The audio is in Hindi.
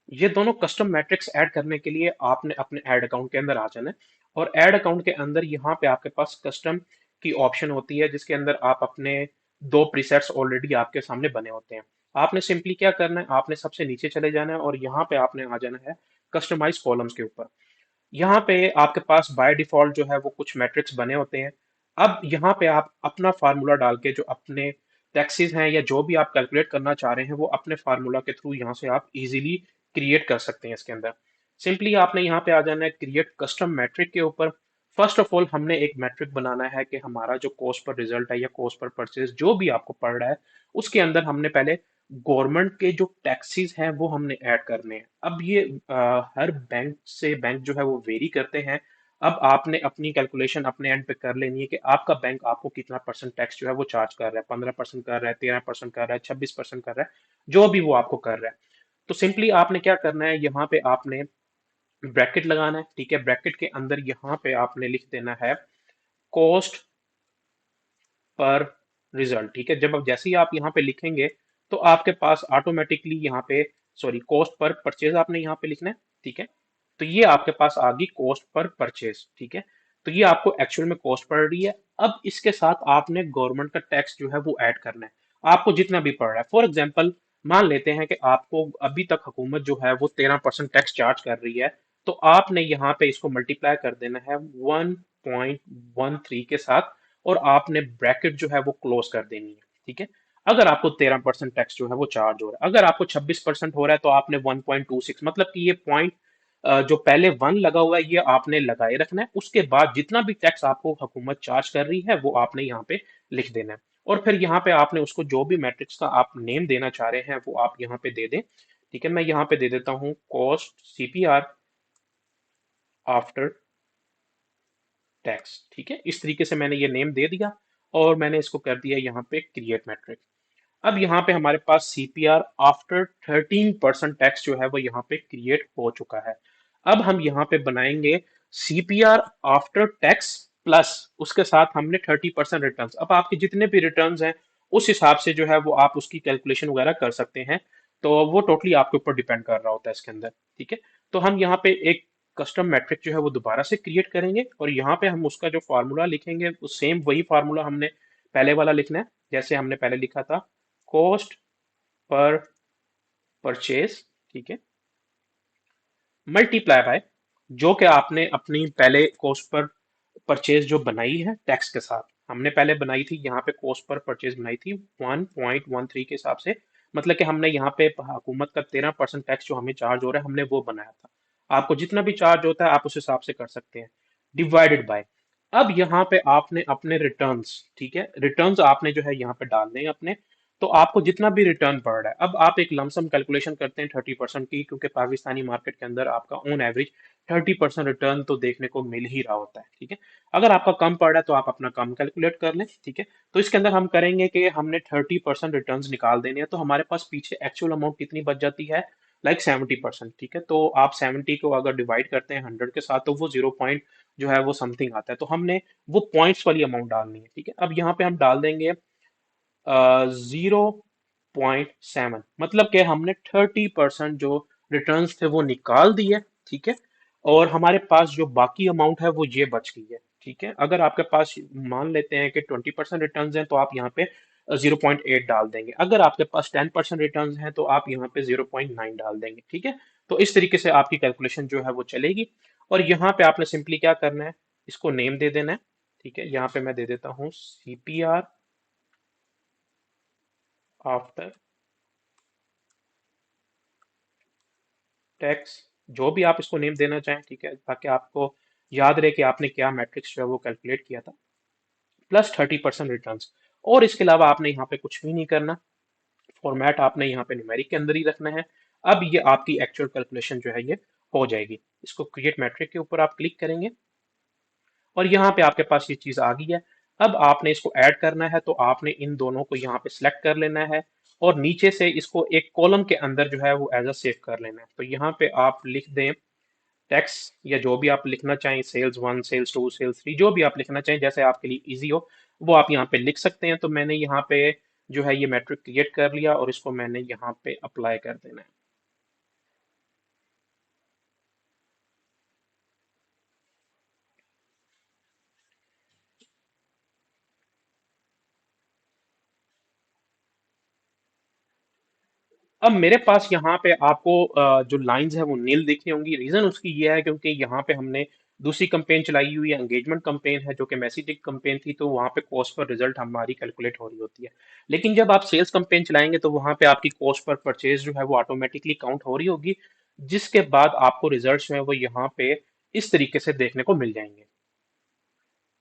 ये दोनों कस्टम मैट्रिक्स ऐड करने के लिए आपने अपने ऐड अकाउंट के अंदर आ जाना है। और ऐड अकाउंट के अंदर यहाँ पे आपके पास कस्टम की ऑप्शन होती है, जिसके अंदर आप अपने दो प्रीसेट्स ऑलरेडी आपके सामने बने होते हैं। आपने सिंपली क्या करना है, आपने सबसे नीचे चले जाना है और यहाँ पे आपने आ जाना है कस्टमाइज कॉलम्स के ऊपर। यहाँ पे आपके पास बाय डिफॉल्ट जो है वो कुछ मैट्रिक्स बने होते हैं। अब यहाँ पे आप अपना फार्मूला डाल के जो अपने टैक्सेस हैं या जो भी आप कैलकुलेट करना चाह रहे हैं वो अपने फार्मूला के थ्रू यहाँ से आप इजीली क्रिएट कर सकते हैं इसके अंदर। सिंपली आपने यहाँ पे आ जाना है क्रिएट कस्टम मैट्रिक के ऊपर। फर्स्ट ऑफ ऑल हमने एक मैट्रिक बनाना है कि हमारा जो कॉस्ट पर रिजल्ट है या कॉस्ट पर परचेज जो भी आपको पड़ रहा है, उसके अंदर हमने पहले गवर्नमेंट के जो टैक्सेस हैं वो हमने ऐड करने हैं। अब ये हर बैंक से बैंक जो है वो वेरी करते हैं। अब आपने अपनी कैलकुलेशन अपने एंड पे कर लेनी है कि आपका बैंक आपको कितना परसेंट टैक्स जो है वो चार्ज कर रहा है, 15% कर रहा है, 13% कर रहा है, 26% कर रहा है, जो भी वो आपको कर रहा है। तो सिंपली आपने क्या करना है, यहाँ पे आपने ब्रैकेट लगाना है। ठीक है, ब्रैकेट के अंदर यहाँ पे आपने लिख देना है कॉस्ट पर रिजल्ट। ठीक है, जब अब जैसे ही आप यहाँ पे लिखेंगे तो आपके पास ऑटोमेटिकली यहाँ पे, सॉरी, कॉस्ट पर परचेज आपने यहाँ पे लिखना है। ठीक है, तो ये आपके पास आ गई कॉस्ट पर परचेज। ठीक है, तो ये आपको एक्चुअल में कॉस्ट पड़ रही है। अब इसके साथ आपने गवर्नमेंट का टैक्स जो है वो ऐड करना है, आपको जितना भी पड़ रहा है। फॉर एग्जाम्पल मान लेते हैं कि आपको अभी तक हुकूमत जो है वो 13% टैक्स चार्ज कर रही है, तो आपने यहाँ पे इसको मल्टीप्लाई कर देना है 1.13 के साथ और आपने ब्रैकेट जो है वो क्लोज कर देनी है। ठीक है, अगर आपको 13% टैक्स जो है वो चार्ज हो रहा है, अगर आपको 26% हो रहा है तो आपने 1.26, मतलब कि ये पॉइंट जो पहले वन लगा हुआ है ये आपने लगाए रखना है। उसके बाद जितना भी टैक्स आपको हुकूमत चार्ज कर रही है वो आपने यहाँ पे लिख देना है। और फिर यहाँ पे आपने उसको जो भी मैट्रिक्स का आप नेम देना चाह रहे हैं वो आप यहाँ पे दे दें। ठीक है, मैं यहाँ पे दे देता हूँ कॉस्ट सीपीआर आफ्टर टैक्स। ठीक है, इस तरीके से मैंने ये नेम दे दिया और मैंने इसको कर दिया यहाँ पे क्रिएट मैट्रिक। अब यहाँ पे हमारे पास सीपीआर आफ्टर 13% टैक्स जो है वो यहाँ पे क्रिएट हो चुका है। अब हम यहाँ पे बनाएंगे सीपीआर आफ्टर टैक्स प्लस उसके साथ हमने 30% रिटर्न। अब आपके जितने भी रिटर्न हैं उस हिसाब से जो है वो आप उसकी कैलकुलेशन वगैरह कर सकते हैं। तो वो टोटली आपके ऊपर डिपेंड कर रहा होता है इसके अंदर। ठीक है, तो हम यहाँ पे एक कस्टम मैट्रिक जो है वो दोबारा से क्रिएट करेंगे और यहाँ पे हम उसका जो फार्मूला लिखेंगे वो सेम वही फार्मूला हमने पहले वाला लिखना है जैसे हमने पहले लिखा था, कॉस्ट पर परचेज। ठीक है, मल्टीप्लाई बाय जो कि आपने अपनी पहले कॉस्ट पर परचेज जो बनाई है टैक्स के साथ, हमने पहले बनाई थी यहाँ पे कॉस्ट पर परचेज बनाई थी 1.13 के हिसाब से। मतलब कि हमने यहाँ पे हुकूमत का 13% टैक्स जो हमें चार्ज हो रहा है हमने वो बनाया था। आपको जितना भी चार्ज होता है आप उस हिसाब से कर सकते हैं, डिवाइडेड बाय। अब यहाँ पे आपने अपने रिटर्न्स, ठीक है, रिटर्न्स आपने जो है यहाँ पे डालने हैं अपने। तो आपको जितना भी रिटर्न पड़ रहा है, अब आप एक लमसम कैलकुलेशन करते हैं 30% की, क्योंकि पाकिस्तानी मार्केट के अंदर आपका ऑन एवरेज 30% रिटर्न तो देखने को मिल ही रहा होता है। ठीक है, अगर आपका कम पड़ रहा है तो आप अपना कम कैलकुलेट कर लें। ठीक है, तो इसके अंदर हम करेंगे कि हमने 30% रिटर्न निकाल देने हैं, तो हमारे पास पीछे एक्चुअल अमाउंट कितनी बच जाती है, लाइक 70%। ठीक है, तो आप 70 को अगर डिवाइड करते हैं 100 के साथ तो वो 0 पॉइंट जो है वो समथिंग आता है, तो हमने वो पॉइंट्स वाली अमाउंट डालनी है। ठीक है, अब यहाँ पे हम डाल देंगे 0.7, मतलब कि हमने 30% जो रिटर्न्स थे वो निकाल दिए। ठीक है, और हमारे पास जो बाकी अमाउंट है वो ये बच गई है। ठीक है, अगर आपके पास मान लेते हैं कि 20% रिटर्न्स हैं तो आप यहाँ पे 0.8 डाल देंगे, अगर आपके पास 10% रिटर्न्स हैं तो आप यहाँ पे 0.9 डाल देंगे। ठीक है, तो इस तरीके से आपकी कैलकुलेशन जो है वो चलेगी। और यहाँ पे आपने सिंपली क्या करना है, इसको नेम दे देना है। ठीक है, यहाँ पे मैं दे देता हूँ सीपीआर आफ्टर टैक्स, जो भी आप इसको नेम देना चाहें। ठीक है, ताकि आपको याद रहे कि आपने क्या मैट्रिक्स जो है वो कैलकुलेट किया था, प्लस 30% रिटर्न। और इसके अलावा आपने यहाँ पे कुछ भी नहीं करना, फॉर्मेट आपने यहाँ पे न्यूमेरिक के अंदर ही रखना है। अब ये आपकी एक्चुअल कैलकुलेशन जो है ये हो जाएगी। इसको क्रिएट मैट्रिक के ऊपर आप क्लिक करेंगे और यहाँ पे आपके पास ये चीज आ गई है। अब आपने इसको ऐड करना है तो आपने इन दोनों को यहाँ पे सिलेक्ट कर लेना है और नीचे से इसको एक कॉलम के अंदर जो है वो एज अ सेव कर लेना है। तो यहाँ पे आप लिख दें टैक्स या जो भी आप लिखना चाहें, सेल्स 1, सेल्स 2, सेल्स 3, जो भी आप लिखना चाहें जैसे आपके लिए इजी हो वो आप यहाँ पे लिख सकते हैं। तो मैंने यहाँ पे जो है ये मैट्रिक क्रिएट कर लिया और इसको मैंने यहाँ पे अप्लाई कर देना है। अब मेरे पास यहाँ पे आपको जो लाइंस है वो नील दिखी होंगी। रीजन उसकी ये है क्योंकि यहाँ पे हमने दूसरी कंपेन चलाई हुई है, एंगेजमेंट कंपेन है जो कि मैसेजिंग कंपेन थी, तो वहाँ पे कॉस्ट पर रिजल्ट हमारी कैलकुलेट हो रही होती है। लेकिन जब आप सेल्स कंपेन चलाएंगे तो वहाँ पे आपकी कॉस्ट पर परचेज जो है वो ऑटोमेटिकली काउंट हो रही होगी, जिसके बाद आपको रिजल्ट जो है वो यहाँ पे इस तरीके से देखने को मिल जाएंगे।